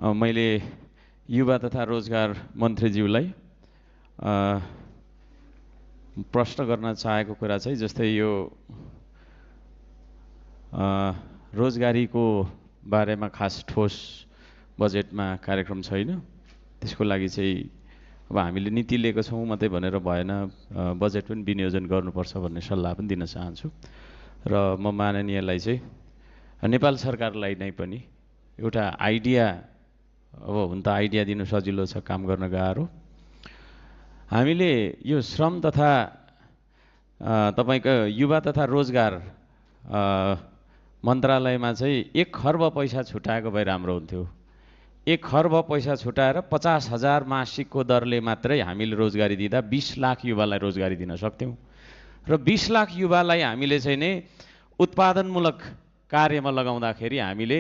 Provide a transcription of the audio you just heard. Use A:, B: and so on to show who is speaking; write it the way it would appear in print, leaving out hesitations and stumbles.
A: मैले युवा तथा रोजगार मन्त्रीज्यूलाई प्रश्न गर्न चाहेको कुरा चाहिँ जस्तै यो रोजगारीको बारेमा खास ठोस बजेटमा कार्यक्रम छैन। त्यसको लागि चाहिँ अब हामीले नीति लिएको छौँ मात्रै भनेर भएन, बजेट पनि विनियोजन गर्नुपर्छ भन्ने सल्लाह पनि दिन चाहन्छु। र म माननीयलाई चाहिँ नेपाल सरकारलाई नै पनि एउटा आइडिया, अब हुन त आइडिया दिनु सजिलो छ, काम गर्न गाह्रो। हामीले यो श्रम तथा तपाईँको युवा तथा रोजगार मन्त्रालयमा चाहिँ 1 खर्ब पैसा छुट्याएको भए राम्रो हुन्थ्यो। 1 खर्ब पैसा छुट्याएर 50,000 मासिकको दरले मात्रै हामीले रोजगारी दिँदा 20 लाख युवालाई रोजगारी दिन सक्थ्यौँ। र 20 लाख युवालाई हामीले चाहिँ नि उत्पादनमूलक कार्यमा लगाउँदाखेरि हामीले